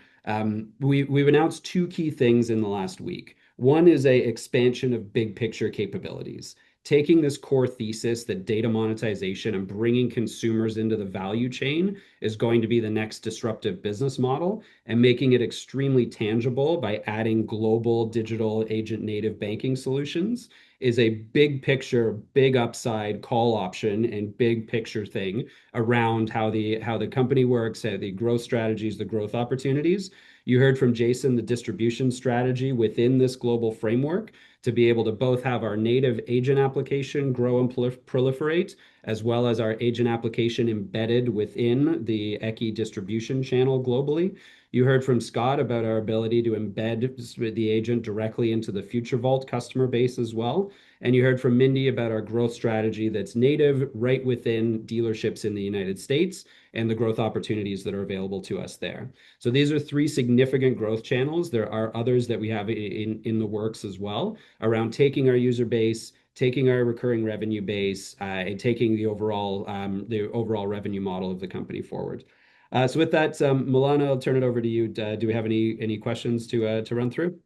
we've announced two key things in the last week. One is a expansion of big picture capabilities, taking this core thesis that data monetization and bringing consumers into the value chain is going to be the next disruptive business model, and making it extremely tangible by adding global digital agent native banking solutions is a big picture, big upside call option and big picture thing around how the company works, the growth strategies, the growth opportunities. You heard from Jason the distribution strategy within this global framework to be able to both have our native agent application grow and proliferate, as well as our agent application embedded within the EQI distribution channel globally. You heard from Scott about our ability to embed the agent directly into the FUTR Vault customer base as well. And you heard from Mindy about our growth strategy that's native right within dealerships in the United States and the growth opportunities that are available to us there. So these are three significant growth channels. There are others that we have in the works as well around taking our user base, taking our recurring revenue base, and taking the overall revenue model of the company forward. So with that, Milana, I'll turn it over to you. Do we have any questions to run through?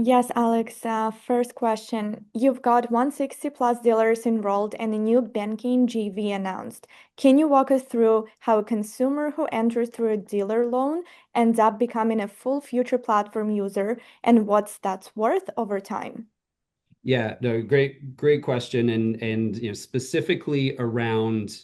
Yes, Alex. First question. You've got 160 plus dealers enrolled and a new banking GV announced. Can you walk us through how a consumer who enters through a dealer loan ends up becoming a full FUTR platform user, and what's that's worth over time? Yeah, no, great question. And specifically around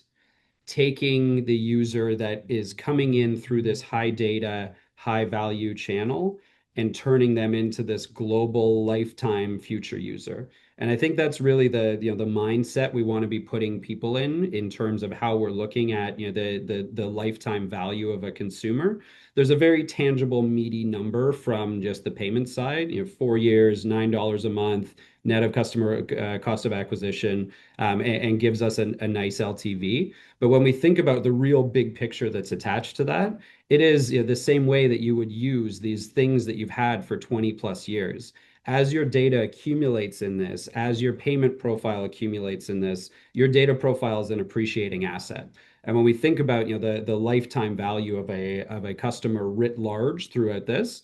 taking the user that is coming in through this high data, high value channel and turning them into this global lifetime FUTR user. And I think that's really the mindset we want to be putting people in terms of how we're looking at the lifetime value of a consumer. There's a very tangible, meaty number from just the payment side, 4 years, $9 a month, net of customer cost of acquisition, and gives us a nice LTV. But when we think about the real big picture that's attached to that, it is the same way that you would use these things that you've had for 20 plus years. As your data accumulates in this, as your payment profile accumulates in this, your data profile is an appreciating asset. And when we think about the lifetime value of a customer writ large throughout this,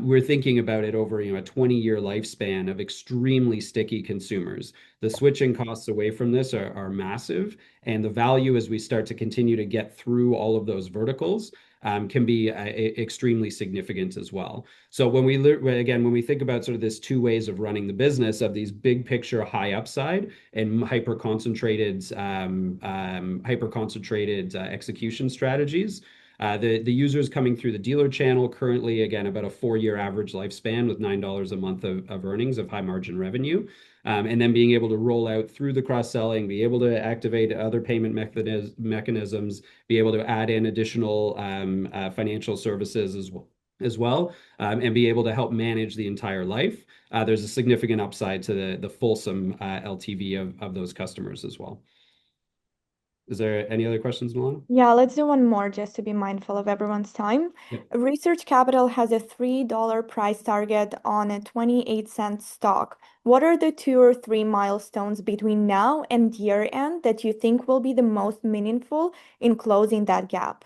we're thinking about it over a 20-year lifespan of extremely sticky consumers. The switching costs away from this are massive, and the value as we start to continue to get through all of those verticals can be extremely significant as well. So when we think about sort of this two ways of running the business of these big picture high upside and hyper concentrated execution strategies, the users coming through the dealer channel currently, again, about a 4-year average lifespan with $9 a month of earnings of high margin revenue. And then being able to roll out through the cross-selling, be able to activate other payment mechanisms, be able to add in additional financial services as well, and be able to help manage the entire life. There's a significant upside to the fulsome LTV of those customers as well. Is there any other questions, Milana? Yeah, let's do one more just to be mindful of everyone's time. Yep. Research Capital has a $3 price target on a 28-cent stock. What are the 2 or 3 milestones between now and year end that you think will be the most meaningful in closing that gap?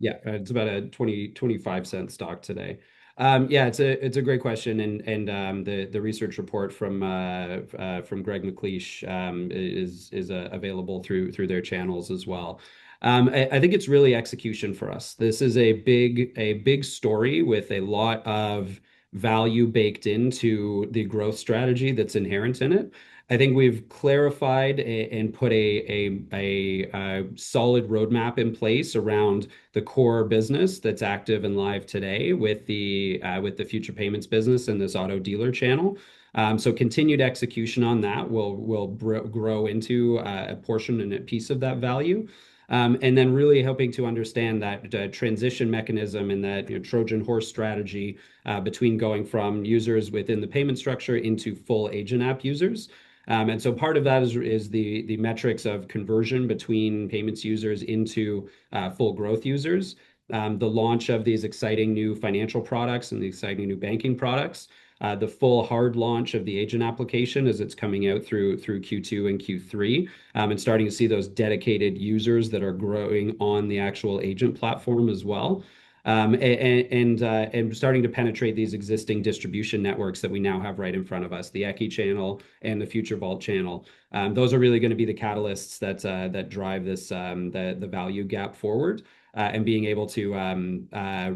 Yeah, it's about a 25-cent stock today. Yeah, it's a great question, and the research report from Greg McLeish is available through their channels as well. I think it's really execution for us. This is a big story with a lot of value baked into the growth strategy that's inherent in it. I think we've clarified and put a solid roadmap in place around the core business that's active and live today with the FUTR Payments business and this auto dealer channel. So continued execution on that will grow into a portion and a piece of that value. And then really helping to understand that transition mechanism and that Trojan horse strategy between going from users within the payment structure into full agent app users. And so part of that is the metrics of conversion between payments users into full growth users, the launch of these exciting new financial products and the exciting new banking products, the full hard launch of the agent application as it's coming out through Q2 and Q3, and starting to see those dedicated users that are growing on the actual agent platform as well. And starting to penetrate these existing distribution networks that we now have right in front of us, the EQI channel and the FUTR Vault channel. Those are really going to be the catalysts that drive this the value gap forward, and being able to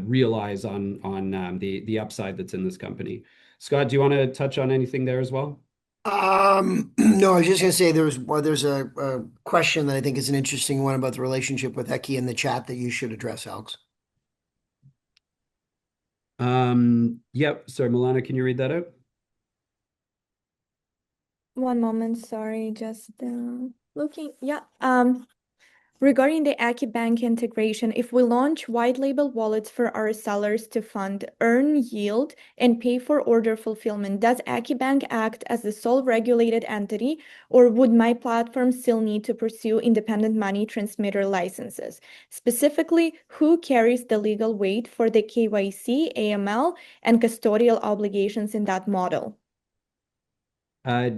realize on the upside that's in this company. Scott, do you want to touch on anything there as well? No, I was just going to say there's a question that I think is an interesting one about the relationship with EQI in the chat that you should address, Alex. Yep. Sorry, Milana, can you read that out? One moment, sorry, just looking. Yeah. Regarding the EQIBank integration, if we launch white label wallets for our sellers to fund, earn yield, and pay for order fulfillment, does EQIBank act as the sole regulated entity, or would my platform still need to pursue independent money transmitter licenses? Specifically, who carries the legal weight for the KYC, AML, and custodial obligations in that model?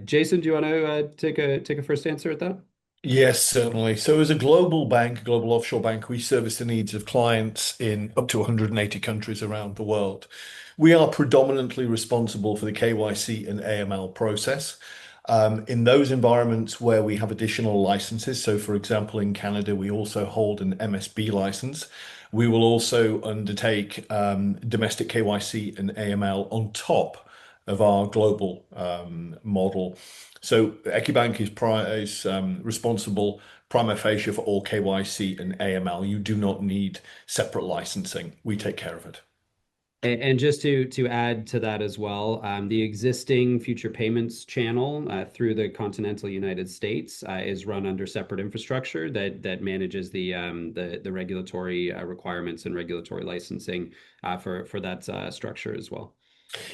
Jason, do you want to take a first answer at that? Yes, certainly. So as a global bank, global offshore bank, we service the needs of clients in up to 180 countries around the world. We are predominantly responsible for the KYC and AML process. In those environments where we have additional licenses, so for example, in Canada, we also hold an MSB license. We will also undertake domestic KYC and AML on top of our global model. So EQIBank is responsible prima facie for all KYC and AML. You do not need separate licensing. We take care of it. And just to add to that as well, the existing FUTR Payments channel through the continental United States is run under separate infrastructure that manages the regulatory requirements and regulatory licensing for that structure as well.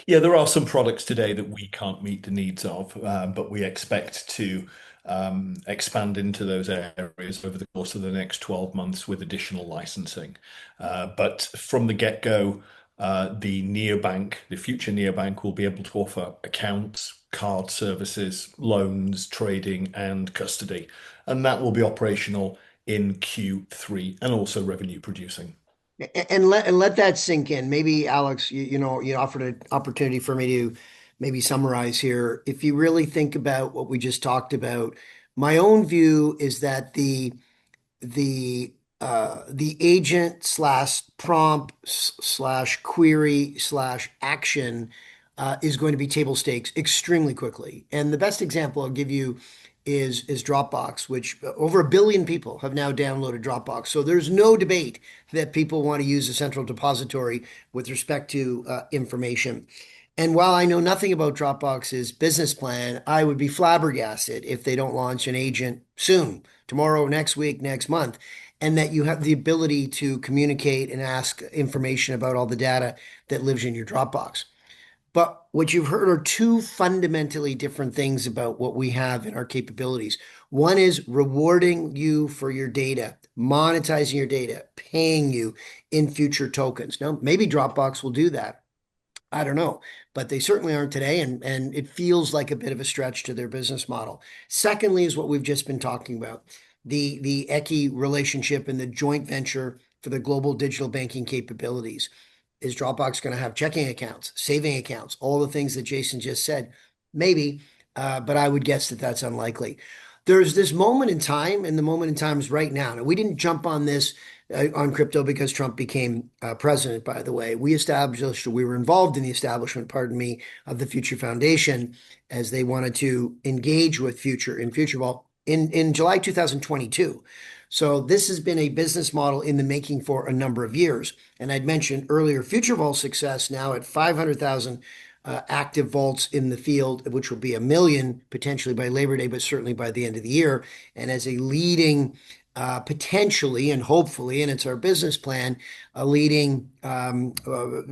Yeah, there are some products today that we can't meet the needs of, but we expect to expand into those areas over the course of the next 12 months with additional licensing. But from the get-go, the neobank, the future neobank, will be able to offer accounts, card services, loans, trading, and custody. And that will be operational in Q3 and also revenue producing. And let that sink in. Maybe Alex, you offered an opportunity for me to maybe summarize here. If you really think about what we just talked about, my own view is that the agent slash prompt slash query slash action is going to be table stakes extremely quickly. And the best example I'll give you is Dropbox, which over 1 billion people have now downloaded Dropbox. So there's no debate that people want to use a central depository with respect to information. And while I know nothing about Dropbox's business plan, I would be flabbergasted if they don't launch an agent soon, tomorrow, next week, next month, and that you have the ability to communicate and ask information about all the data that lives in your Dropbox. But what you've heard are two fundamentally different things about what we have in our capabilities. One is rewarding you for your data, monetizing your data, paying you in future tokens. Now, maybe Dropbox will do that. I don't know, but they certainly aren't today, and it feels like a bit of a stretch to their business model. Secondly, is what we've just been talking about, the EQI relationship and the joint venture for the global digital banking capabilities. Is Dropbox going to have checking accounts, saving accounts, all the things that Jason just said? Maybe, but I would guess that that's unlikely. There's this moment in time, and the moment in time is right now. Now, we didn't jump on this on crypto because Trump became president, by the way. We were involved in the establishment, pardon me, of the Future Foundation as they wanted to engage with Future in Future Vault in July 2022. So this has been a business model in the making for a number of years. And I'd mentioned earlier, Future Vault's success now at 500,000 active vaults in the field, which will be 1 million potentially by Labor Day, but certainly by the end of the year. And as a leading, potentially and hopefully, and it's our business plan, a leading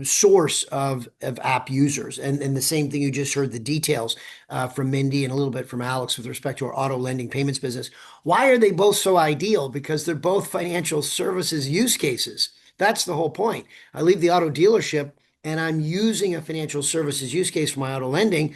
source of app users. And the same thing you just heard the details from Mindy and a little bit from Alex with respect to our auto lending payments business. Why are they both so ideal? Because they're both financial services use cases. That's the whole point. I leave the auto dealership and I'm using a financial services use case for my auto lending.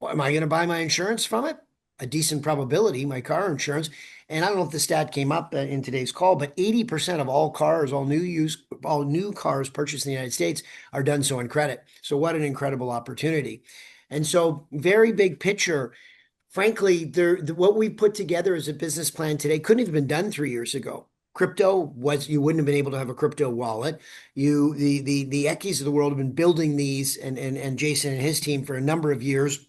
Well, am I going to buy my insurance from it? A decent probability, my car insurance. And I don't know if the stat came up in today's call, but 80% of all cars, all new cars purchased in the United States are done so in credit. So what an incredible opportunity. And so very big picture, frankly, what we put together as a business plan today couldn't have been done 3 years ago. Crypto you wouldn't have been able to have a crypto wallet. The Eckies of the world have been building these and Jason and his team for a number of years.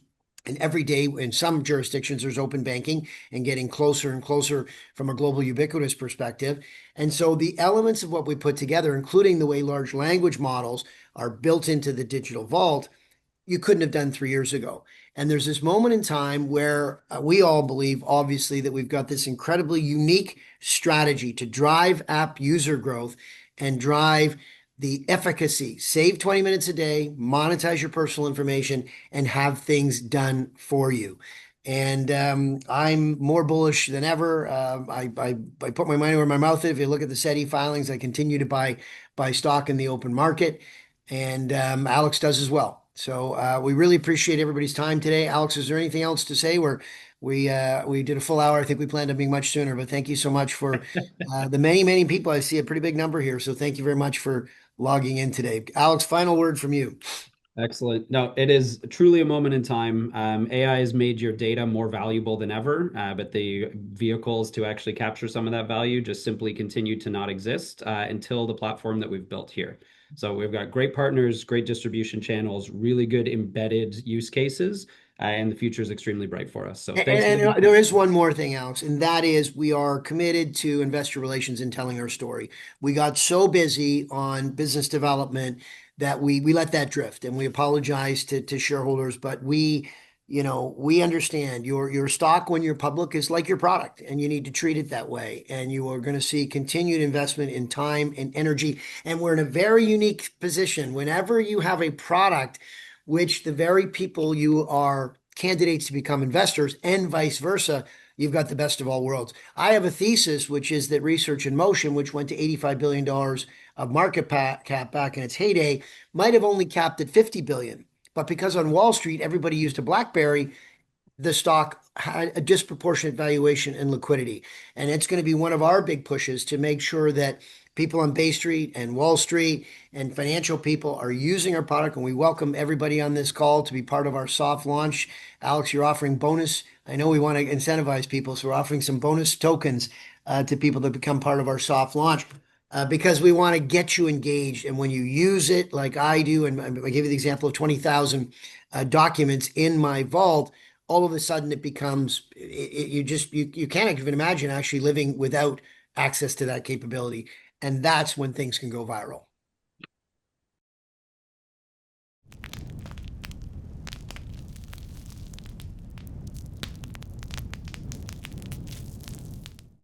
And every day in some jurisdictions, there's open banking and getting closer and closer from a global ubiquitous perspective. And so the elements of what we put together, including the way large language models are built into the digital vault, you couldn't have done 3 years ago. And there's this moment in time where we all believe, obviously, that we've got this incredibly unique strategy to drive app user growth and drive the efficacy. Save 20 minutes a day, monetize your personal information, and have things done for you. And I'm more bullish than ever. I put my money where my mouth is. If you look at the SEDI filings, I continue to buy stock in the open market, and Alex does as well. So we really appreciate everybody's time today. Alex, is there anything else to say? We did a full hour. I think we planned on being much sooner, but thank you so much for the many people. I see a pretty big number here, so thank you very much for logging in today. Alex, final word from you. Excellent. No, it is truly a moment in time. AI has made your data more valuable than ever, but the vehicles to actually capture some of that value just simply continue to not exist until the platform that we've built here. So we've got great partners, great distribution channels, really good embedded use cases, and the future is extremely bright for us. So thanks. And there is one more thing, Alex, and that is we are committed to investor relations and telling our story. We got so busy on business development that we let that drift, and we apologize to shareholders, but we understand your stock when you're public is like your product, and you need to treat it that way. And you are going to see continued investment in time and energy. And we're in a very unique position. Whenever you have a product, which the very people you are candidates to become investors and vice versa, you've got the best of all worlds. I have a thesis, which is that Research in Motion, which went to $85 billion of market cap back in its heyday, might have only capped at 50 billion. But because on Wall Street, everybody used a BlackBerry, the stock had a disproportionate valuation and liquidity. And it's going to be one of our big pushes to make sure that people on Bay Street and Wall Street and financial people are using our product. And we welcome everybody on this call to be part of our soft launch. Alex, you're offering bonus. I know we want to incentivize people, so we're offering some bonus tokens to people that become part of our soft launch. Because we want to get you engaged. And when you use it like I do, and I gave you the example of 20,000 documents in my vault, all of a sudden it becomes, you can't even imagine actually living without access to that capability. And that's when things can go viral.